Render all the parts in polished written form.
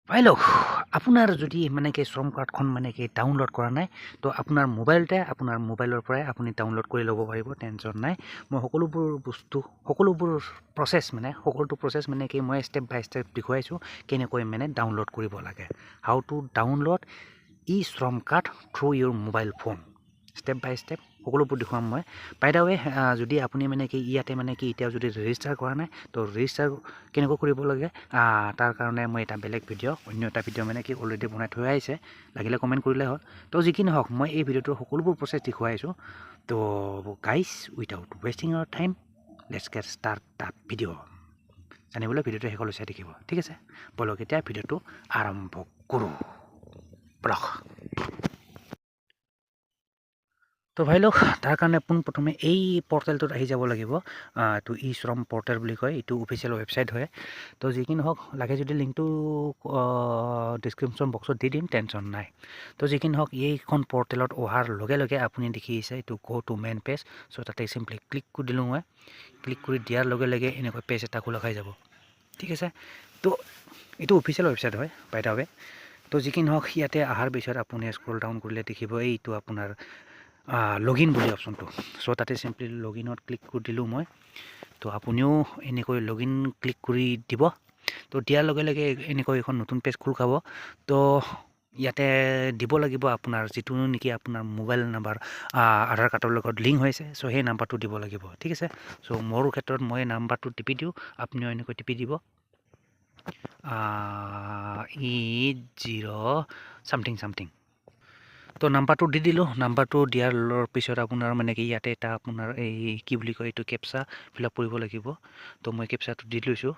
ভাই লোক আপোনাৰ যদি মানে কি শ্ৰম কাৰ্ডখন মানে কি ডাউনলোড কৰা নাই তো আপোনাৰ মোবাইলৰ পৰাই আপুনি ডাউনলোড কৰি ল'ব পাৰিব, টেনশ্যন নাই। মই সকলোবোৰ প্ৰচেছ মানে কি মই ষ্টেপ বাই ষ্টেপ দেখুৱাইছোঁ কেনেকৈ মানে ডাউনলোড কৰিব লাগে। হাউ টু ডাউনলোড ই শ্ৰম কাৰ্ড থ্ৰু ইউৰ মোবাইল ফোন, ষ্টেপ বাই ষ্টেপ সকলোবোৰ দেখুৱাম মই। বাই দা ৱে, যদি আপুনি মানে কি ইয়াতে মানে কি এতিয়াও যদি ৰেজিষ্টাৰ কৰা নাই তো ৰেজিষ্টাৰ কেনেকৈ কৰিব লাগে তাৰ কাৰণে মই এটা বেলেগ অন্য এটা ভিডিঅ' মানে কি অলৰেডি বনাই থৈ আহিছে, লাগিলে কমেণ্ট কৰিলে হ'ল। তো যি কি নহওক মই এই ভিডিঅ'টোৰ সকলোবোৰ প্ৰচেছ দেখুৱাইছোঁ। তো guys without wasting our time let's get start the video'. জানিবলৈ ভিডিঅ'টো শেষলৈ চাই থাকিব, ঠিক আছে? বলক এতিয়া ভিডিঅ'টো আৰম্ভ কৰোঁ। বলক। তো ভাই লোক তাৰ কাৰণে পোনপ্ৰথমে এই পৰ্টেলটোত আহি যাব লাগিব। এইটো ই শ্ৰম পৰ্টেল বুলি কয়, এইটো অফিচিয়েল ৱেবছাইট হয়। তো যি কি নহওক লাগে যদি লিংকটো ডিছক্ৰিপশ্যন বক্সত দি দিম, টেনশ্যন নাই। তো যি কি নহওক এইখন পৰ্টেলত অহাৰ লগে লগে আপুনি দেখিছে এইটো গ' টু মেইন পেজ। চ' তাতে চিম্পলি ক্লিক কৰি দিলোঁ মই। ক্লিক কৰি দিয়াৰ লগে লগে এনেকৈ পেজ এটা খোলা খাই যাব, ঠিক আছে? তো এইটো অফিচিয়েল ৱেবছাইট হয় বাই দা ৱে। তো যি কি নহওক ইয়াতে অহাৰ পিছত আপুনি স্ক্ৰল ডাউন কৰিলে দেখিব এইটো আপোনাৰ লগ ইন বুলি অপশ্যনটো। চ' তাতে চিম্পলি লগ ইনত ক্লিক কৰি দিলোঁ মই। তো আপুনিও এনেকৈ লগ ইন ক্লিক কৰি দিব। তো দিয়াৰ লগে লগে এনেকৈ এখন নতুন পেজ খোল খাব। তো ইয়াতে দিব লাগিব আপোনাৰ যিটো নেকি আপোনাৰ মোবাইল নাম্বাৰ আধাৰ কাৰ্ডৰ লগত লিংক হৈছে। চ' সেই নাম্বাৰটো দিব লাগিব, ঠিক আছে? চ' মোৰ ক্ষেত্ৰত মই নাম্বাৰটো টিপি দিওঁ, আপুনিও এনেকৈ টিপি দিব 80 চামথিং। তো নাম্বাৰটো দি দিলোঁ। নাম্বাৰটো দিয়াৰ পিছত আপোনাৰ মানে কি ইয়াতে এটা আপোনাৰ এই কি বুলি কয় এইটো কেপচা ফিল আপ কৰিব লাগিব। তো মই কেপচাটো দি লৈছোঁ,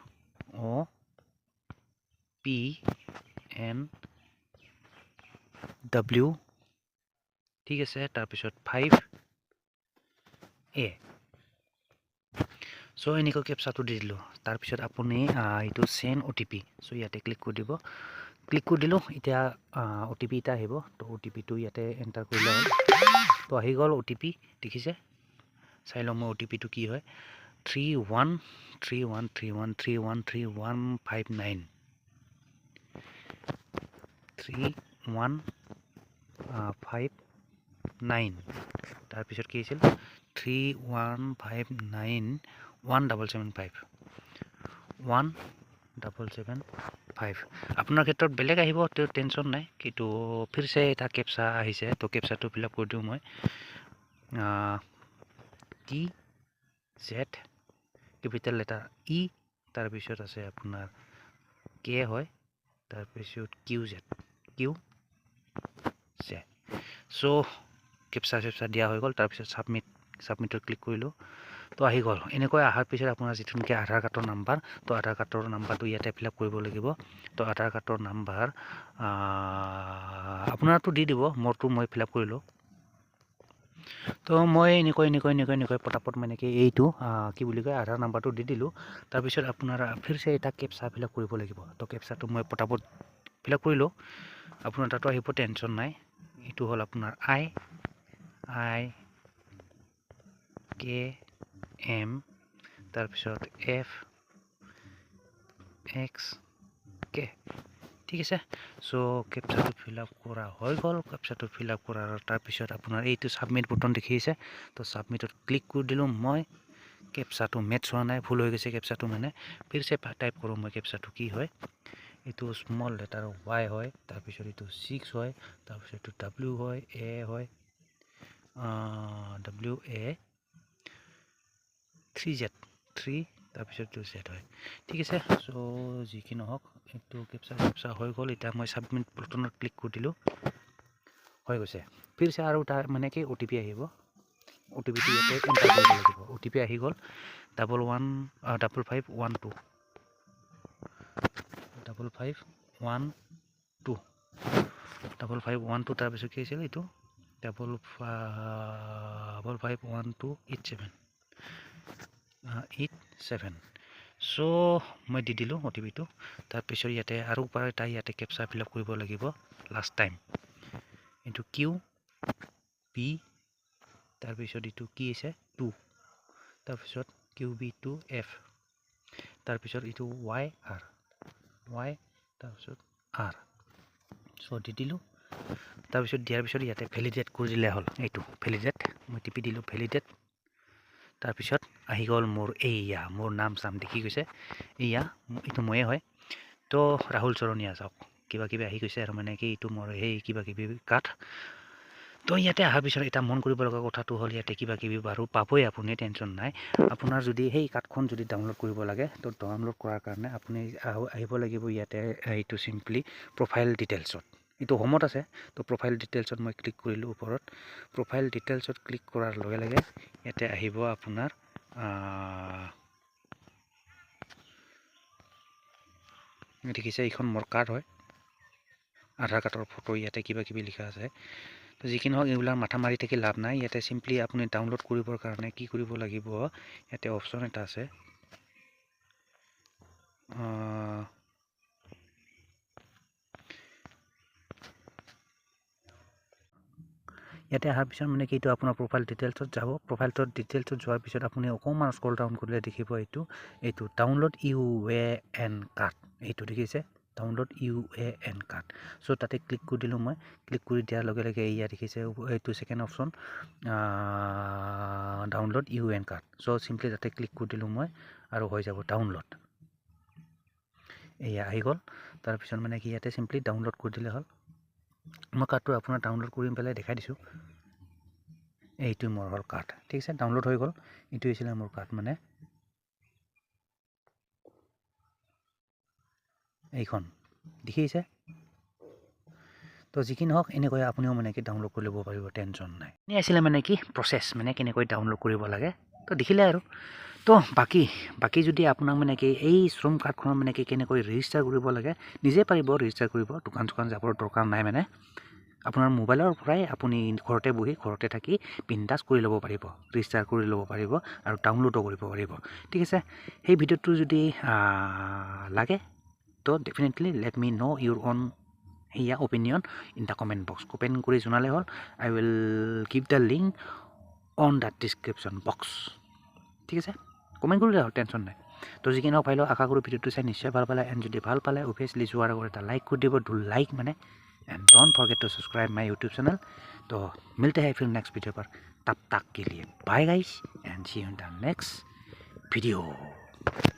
OPNW, ঠিক আছে? তাৰপিছত 5A। চ' এনেকৈ কেপচাটো দি দিলোঁ। তাৰপিছত আপুনি এইটো চেণ্ড OTP। চ' ইয়াতে ক্লিক কৰি দিব। ক্লিক কৰি দিলোঁ। এতিয়া OTP এটা আহিব। তো OTPটো ইয়াতে এণ্টাৰ কৰিলে হ'ল। তো আহি গ'ল OTP, দেখিছে? চাই লওঁ মই OTPটো কি হয়। 313131313159 3159। তাৰপিছত কি আছিল 31591775 আপোনাৰ ক্ষেত্ৰত বেলেগ আহিব, তেওঁ টেনশ্যন নাই। কিন্তু ফিৰছে এটা কেপচা আহিছে। তো কেপচাটো ফিল আপ কৰি দিওঁ মই। TZ কেপিটেল লেটাৰ ই, তাৰপিছত আছে আপোনাৰ কে হয়, তাৰপিছত QZ। চ' কেপচা দিয়া হৈ গ'ল। তাৰপিছত ছাবমিটত ক্লিক কৰিলোঁ। তো আহি গ'ল। এনেকৈ অহাৰ পিছত আপোনাৰ যিটো নেকি আধাৰ কাৰ্ডৰ নাম্বাৰ, তো আধাৰ কাৰ্ডৰ নাম্বাৰটো ইয়াতে ফিল আপ কৰিব লাগিব। তো আধাৰ কাৰ্ডৰ নাম্বাৰ আপোনাৰটো দি দিব, মোৰটো মই ফিল আপ কৰিলোঁ। তো মই এনেকৈ পটাপট মানে কি এইটো কি বুলি কয় আধাৰ নাম্বাৰটো দি দিলোঁ। তাৰপিছত আপোনাৰ ফিৰছে এটা কেপচা ফিল আপ কৰিব লাগিব। তো কেপচাটো মই পটাপট ফিল আপ কৰিলোঁ। আপোনাৰ তাতো আহিব, টেনশ্যন নাই। এইটো হ'ল আপোনাৰ IKM, তাৰপিছত FXK, ঠিক আছে? চ' কেপচাটো ফিল আপ কৰা হৈ গ'ল। কেপচাটো ফিল আপ কৰাৰ তাৰপিছত আপোনাৰ এইটো ছাবমিট বটন দেখিছে। তো ছাবমিটত ক্লিক কৰি দিলোঁ মই। কেপচাটো মেটচ হোৱা নাই, ভুল হৈ গৈছে কেপচাটো মানে। ফিৰছে টাইপ কৰোঁ মই কেপচাটো কি হয়। এইটো স্মল লেটাৰ Y হয়, তাৰপিছত এইটো 6 হয়, তাৰপিছত এইটো W হয়, A হয়, WA 3Z, তাৰপিছত এইটো Z হয়, ঠিক আছে? চ' যি কি নহওক এইটো কেপচা হৈ গ'ল। এতিয়া মই ছাবমিট বটনত ক্লিক কৰি দিলোঁ, হৈ গৈছে। ফিৰছে আৰু তাৰ মানে কি OTP আহিব। OTPটো ইয়াতে এণ্টাৰ কৰিব লাগিব। OTP আহি গ'ল 5512 5512 তাৰপিছত কি হৈছিল এইটো 551287। চ' মই দি দিলোঁ OTPটো। তাৰপিছত ইয়াতে আৰু এটা ইয়াতে কেপচা ফিল আপ কৰিব লাগিব লাষ্ট টাইম। এইটো QB, তাৰপিছত এইটো কি আছে 2, তাৰপিছত QB2F, তাৰপিছত এইটো YR, তাৰপিছত চ' দি দিলোঁ তাৰপিছত দিয়াৰ পিছত ইয়াতে ভেলিডেট কৰি দিলে হ'ল এইটো ভেলিডেট মই টিপি দিলোঁ ভেলিডেট তাৰপিছত আহি গ'ল মোৰ এইয়া মোৰ নাম চাম দেখি গৈছে এইয়া এইটো ময়ে হয় তো ৰাহুল চৰণীয়া চাওক কিবা কিবি আহি গৈছে আৰু মানে কি এইটো মোৰ সেই কিবা কিবি কাঠ তো ইয়াতে অহাৰ পিছত এটা মন কৰিব লগা কথাটো হ'ল ইয়াতে কিবা কিবি বাৰু পাবই আপুনি টেনশ্যন নাই আপোনাৰ যদি সেই কাৰ্ডখন যদি ডাউনলোড কৰিব লাগে তো ডাউনলোড কৰাৰ কাৰণে আপুনি আহিব লাগিব ইয়াতে এইটো চিম্পলি প্ৰফাইল ডিটেইলছত এইটো হোমত আছে তো প্ৰফাইল ডিটেইলছত মই ক্লিক কৰিলোঁ ওপৰত প্ৰফাইল ডিটেইলছত ক্লিক কৰাৰ লগে লগে ইয়াতে আহিব আপোনাৰ দেখিছে এইখন মোৰ কাৰ্ড হয় আধাৰ কাৰ্ডৰ ফটো ইয়াতে কিবা কিবি লিখা আছে তো যিকি নহওক এইবিলাক মাথা মাৰি থাকি লাভ নাই ইয়াতে চিম্পলি আপুনি ডাউনলোড কৰিবৰ কাৰণে কি কৰিব লাগিব ইয়াতে অপশ্যন এটা আছে ইয়াতে অহাৰ পিছত মানে কি এইটো আপোনাৰ প্ৰফাইল ডিটেইলছত যাব প্ৰফাইলটোত ডিটেইলছত যোৱাৰ পিছত আপুনি অকণমান স্ক্ৰল ডাউন কৰিলে দেখিব এইটো ডাউনলোড UAN কাৰ্ড এইটো দেখিছে ডাউনলোড UAN কাৰ্ড চ' তাতে ক্লিক কৰি দিলোঁ মই ক্লিক কৰি দিয়াৰ লগে লগে এয়া দেখিছে এইটো second option download UAN card so' simply তাতে ক্লিক কৰি দিলোঁ মই আৰু হৈ যাব ডাউনলোড এয়া আহি গ'ল তাৰপিছত মানে কি ইয়াতে চিম্পলি ডাউনলোড কৰি দিলে হ'ল মই কাৰ্ডটো আপোনাৰ ডাউনলোড কৰি পেলাই দেখাই দিছোঁ এইটো মোৰ হ'ল কাৰ্ড ঠিক আছে ডাউনলোড হৈ গ'ল এইটো হৈছিলে মোৰ কাৰ্ড মানে এইখন দেখিছে তো যিকি নহওক এনেকৈ আপুনিও মানে কি ডাউনলোড কৰি ল'ব পাৰিব টেনশ্যন নাই এনে আছিলে মানে কি প্ৰচেছ মানে কেনেকৈ ডাউনলোড কৰিব লাগে তো দেখিলে আৰু তো বাকী যদি আপোনাক মানে কি এই শ্ৰম কাৰ্ডখনৰ মানে কি কেনেকৈ ৰেজিষ্টাৰ কৰিব লাগে নিজে পাৰিব ৰেজিষ্টাৰ কৰিব দোকান চোকান যাবৰ দৰকাৰ নাই মানে আপোনাৰ মোবাইলৰ পৰাই আপুনি ঘৰতে বহি ঘৰতে থাকি বিন্দাছ কৰি ল'ব পাৰিব ৰেজিষ্টাৰ কৰি ল'ব পাৰিব আৰু ডাউনলোডো কৰিব পাৰিব ঠিক আছে সেই ভিডিঅ'টো যদি লাগে তো definitely let me know' your own সেয়া opinion in the comment box comment কৰি জনালে হ'ল I will give the link on the description box ঠিক আছে কমেণ্ট কৰিলে হ'ল টেনশ্যন নাই তো যিকি নহওক পাৰিলেও আশা কৰোঁ ভিডিঅ'টো চাই নিশ্চয় ভাল পালে এণ্ড যদি ভাল পালে অভিয়াছলি যোৱাৰ আগত এটা লাইক কৰি দিব লাইক মানে and don't forget to subscribe my YouTube channel तो मिलते हैं फिर नेक्स्ट वीडियो पर तब तक के लिए bye guys and see you in the next video